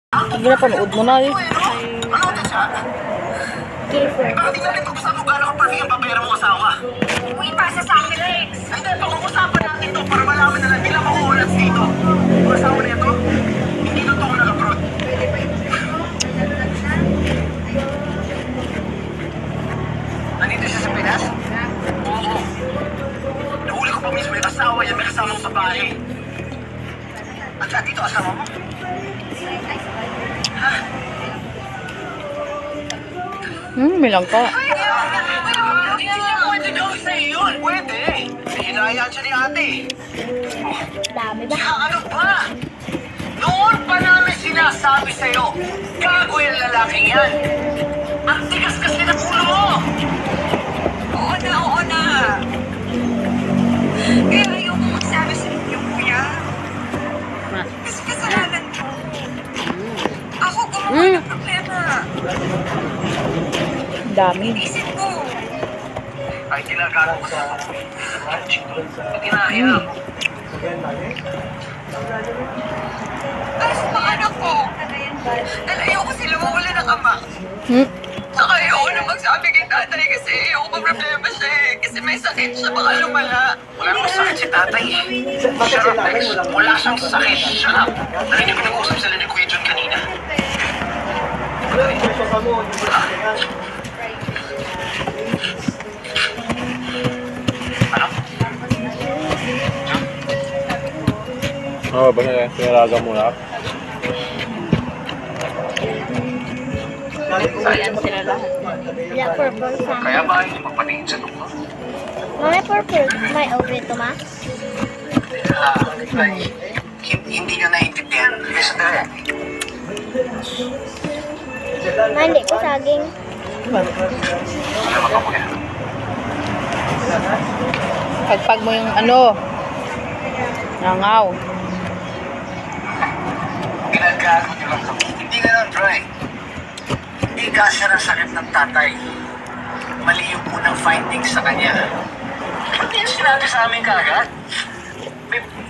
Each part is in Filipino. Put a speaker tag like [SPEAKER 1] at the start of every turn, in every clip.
[SPEAKER 1] Ginapanood mo na eh.
[SPEAKER 2] Bakit di natin pag-usapan kung gaano ka ang papera mo asawa?
[SPEAKER 3] Uy, pasa sa akin, Rex.
[SPEAKER 2] Hindi, pag-uusapan natin ito para malaman na lang nila makuulat dito. Yung asawa na ito, hindi totoo nag-abroad. Nandito siya sa Pinas? Oo. Nahuli ko pa mismo yung asawa yan, may kasamang babae. At saan dito asawa mo? Ha?
[SPEAKER 1] May langka.
[SPEAKER 2] Pwede daw sa'yo yun. Pwede. Hinayaan siya ni ate.
[SPEAKER 3] Dami ba?
[SPEAKER 2] Tsaka ano pa? Noon pa namin sinasabi sa'yo, gago yung lalaking yan. Ang tigas kasi ng ulo mo.
[SPEAKER 3] Oo na. Kaya ayoko magsabi sa inyo, kuya. Kasi kasalanan ko. Ako gumawa ng problema.
[SPEAKER 1] Dami.
[SPEAKER 3] Isip ko.
[SPEAKER 2] Ay, ginagawa ko sa ako. Pag hinahayaan mo.
[SPEAKER 3] Para sa mga anak ko. Dahil ayoko sila mawala ng ama. Saka ayoko na magsabi kay tatay kasi ayoko problema siya eh. Kasi may sakit siya, baka lumala.
[SPEAKER 2] Wala namang sakit si tatay. Shut up, Lex. Wala siyang sakit. Shut up. Narinig ko nag-uusap sila ni Kuya John kanina. Ano?
[SPEAKER 4] Oo, ba na pinalaga mo na?
[SPEAKER 1] Uwian sila lahat.
[SPEAKER 5] Wala purple sa
[SPEAKER 2] Kaya ba hindi magpatingin sa loob mo?
[SPEAKER 5] May purple. May open to ma?
[SPEAKER 2] Hindi nyo naiintindihan. Listen to it.
[SPEAKER 5] Ma, hindi ko saging.
[SPEAKER 2] Alam mo ka yan.
[SPEAKER 1] Pagpag mo yung ano. Nangaw.
[SPEAKER 2] Ginagago nyo lang kami. Hindi ganun, Troy. Hindi kasya ng sakit ng tatay. Mali yung unang findings sa kanya. Ba't yung sinabi sa amin kaagad?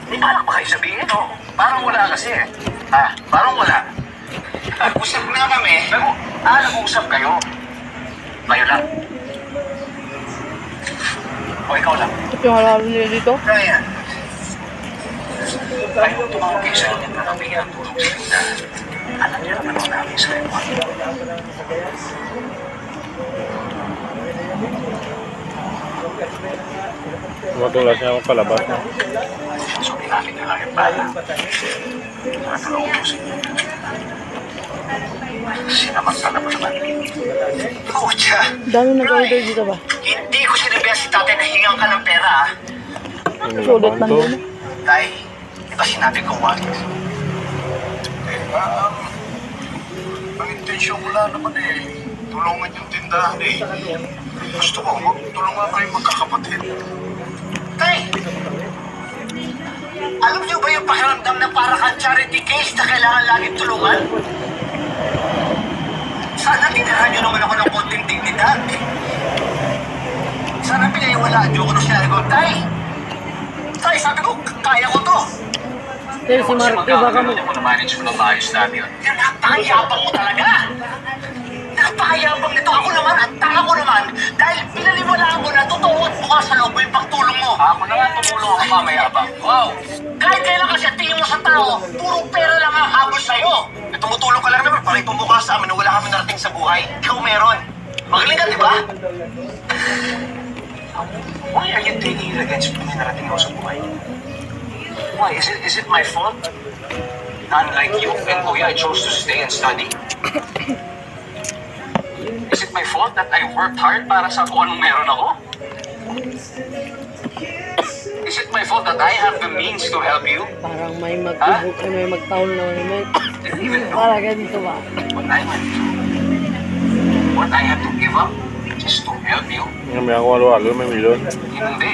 [SPEAKER 2] May balak ba kayo sabihin? O, parang wala kasi eh. Parang wala. Nag-usap na kami. Nag-uusap kayo. Kayo lang. O, ikaw lang.
[SPEAKER 1] Ito yung halalo nila dito.
[SPEAKER 2] Ryan, ayaw tumawag kayo sa inyo na kami ang tulong sa inyo na alam niyo naman ang namin sa inyo.
[SPEAKER 4] Matulas niya akong palabas na.
[SPEAKER 2] So, pinakit na lang yung bala. Natulong ko sa inyo. Sinamantala mo naman. Kucha,
[SPEAKER 1] Dami nag-order dito ba?
[SPEAKER 2] hindi ko sinabihan si tatay na hingang ka ng pera, ha?
[SPEAKER 1] Sulit man yun.
[SPEAKER 2] Tay, di ba sinabi ko wag? Ang intensyon ko lang naman eh, tulungan yung tindahan eh. Gusto ko, tulungan kayo magkakapatid. Tay! Alam niyo ba yung pakiramdam na para kang charity case na kailangan laging tulungan? Sana tinirahan niyo naman ako ng konting dignidad. Sana pinaiwalaan niyo ako nung sinabi ko, Tay! Tay, sabi ko, kaya ko to!
[SPEAKER 1] Pero si Marky baka mo.
[SPEAKER 2] Kung na-manage mo ng maayos natin yun. Yan, napakayabang mo talaga! Napakayabang nito. Ako naman, at tanga ko naman, dahil pinaliwalaan mo na totoo at bukas sa loob yung pagtulong mo. Ako na nga tumulong ako pamayabang. Wow! Kahit kailan kasi tingin mo sa tao, puro pera lang ang habol sa'yo. Tumutulong ka lang naman para ipumukha sa amin na wala kami narating sa buhay. Ikaw meron. Magaling ka, di ba? Why are you taking it against me na narating ako sa buhay? Why? Is it my fault? Unlike you and Kuya, I chose to stay and study. Is it my fault that I worked hard para sa kung anong meron ako? Is it my fault that I have the means to help you?
[SPEAKER 1] Parang may mag-ubok ay may mag-town na may
[SPEAKER 2] Didn't even know
[SPEAKER 1] para ganito ba?
[SPEAKER 2] what I went through. What I had to give up just to help you.
[SPEAKER 4] May ako halo-halo, may milon.
[SPEAKER 2] Hindi.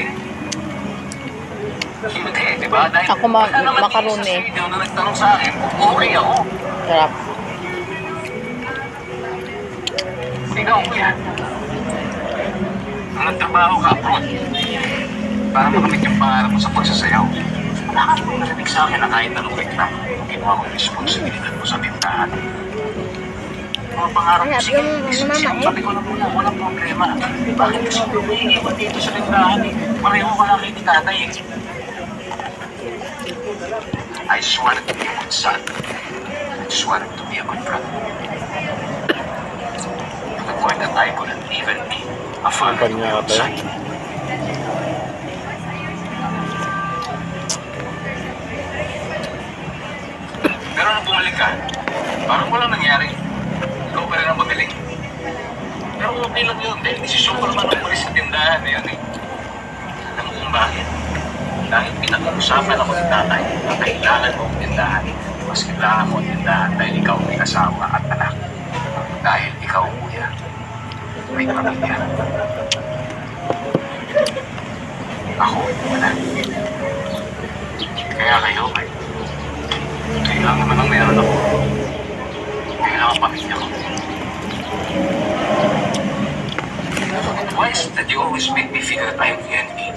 [SPEAKER 2] Hindi, di ba? Dahil
[SPEAKER 1] Ako
[SPEAKER 2] wala naman
[SPEAKER 1] macaroni.
[SPEAKER 2] isa sa inyo na nagtanong sa akin kung okay ako.
[SPEAKER 1] Sarap.
[SPEAKER 2] Ikaw, kuya. Nung nagtrabaho ka abroad para makamit yung pangarap mo sa pagsasayaw. Bakit mo narinig sa akin na kahit anong reklamo, ginawa ko yung responsibilidad mo sa tindahan? Mga pangarap ko, sige, sabi ko na muna, walang problema. Bakit kasi umiiwan dito sa tindahan eh? Pareho ka lang kay ni tatay eh. I just wanted to be a good son. I just wanted to be a good brother. To the point that I couldn't even be a father to my own son. Pero nung bumalik ka, parang walang nangyari. Ikaw pa rin ang magaling. Pero okay lang yun, dahil desisyon ko naman ang umalis sa tindahan na yun eh. Alam mo kung bakit? Dahil pinag-uusapan ako ni tatay na kailangan mo ang tindahan. Mas kailangan mo ang tindahan dahil ikaw may asawa at anak. Dahil ikaw, kuya, may pamilya. Ako, wala. Kaya kayo, kailangan naman ang meron ako. Kailangan pamilya ko. Why is it that you always make me feel that I'm the enemy?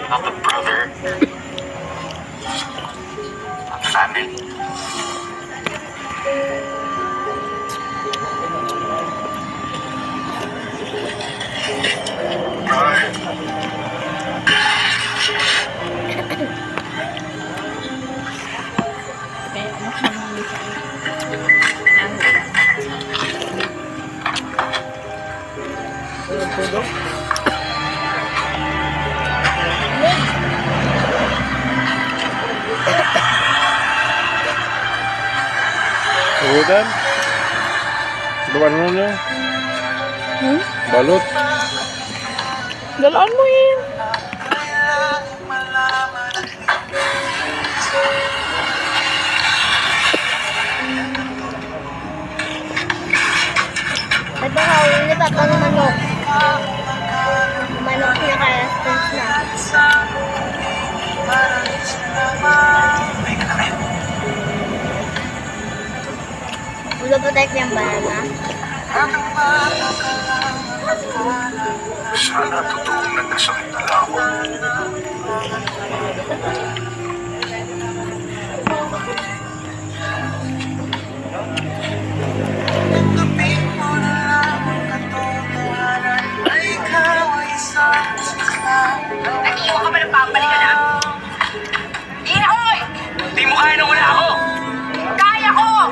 [SPEAKER 2] Not a brother. Not family.
[SPEAKER 4] Uwitan? Gawan mo niya? Balot?
[SPEAKER 1] Dalaan mo yun.
[SPEAKER 5] At baka uli pa pang manok. Manok na kaya sponge na. Ulo pa tayo yung banana.
[SPEAKER 2] Sana totoong nagkasakit na lang ako.
[SPEAKER 3] Nag-iwan ka ba ng papalik ka na? Di na, oy!
[SPEAKER 2] Di mo kaya nang wala ako!
[SPEAKER 3] Kaya ko!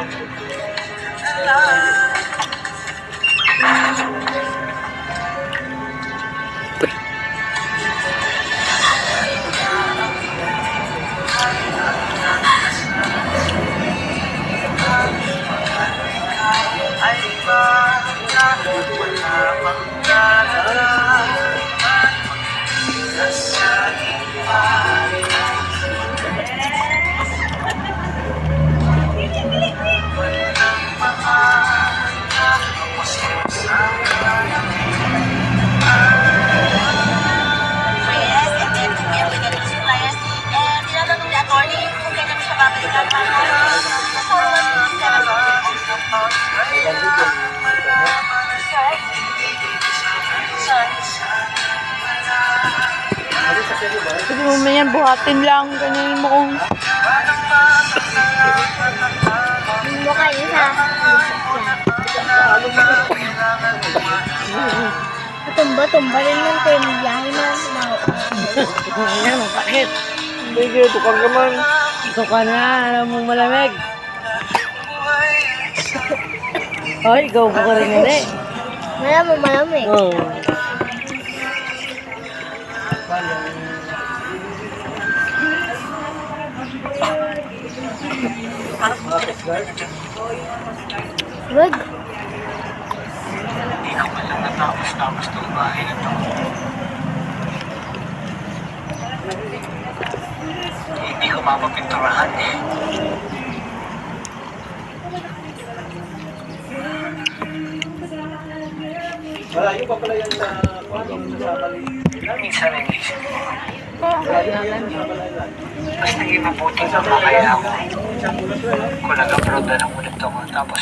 [SPEAKER 1] Sabi mo man yan, buhatin lang. Ganyan mo kung...
[SPEAKER 5] Mukha niya sa tumba rin yung tiniyahin na
[SPEAKER 1] Yan, sakit.
[SPEAKER 4] Sige, tukang ka man.
[SPEAKER 1] Ito ka na, alam mo malamig. Ay, ikaw po ka rin hindi.
[SPEAKER 5] malamig.
[SPEAKER 1] Oo.
[SPEAKER 5] Wag.
[SPEAKER 2] Hindi ka man lang natapos-tapos itong bahay na ito. Hindi ko mapapinturahan eh.
[SPEAKER 6] Malayo pa pala yan sa
[SPEAKER 2] Minsan ang isip ko, mas naging mabuti na kaya ako. Kung nag-abroad na lang ulit ako, tapos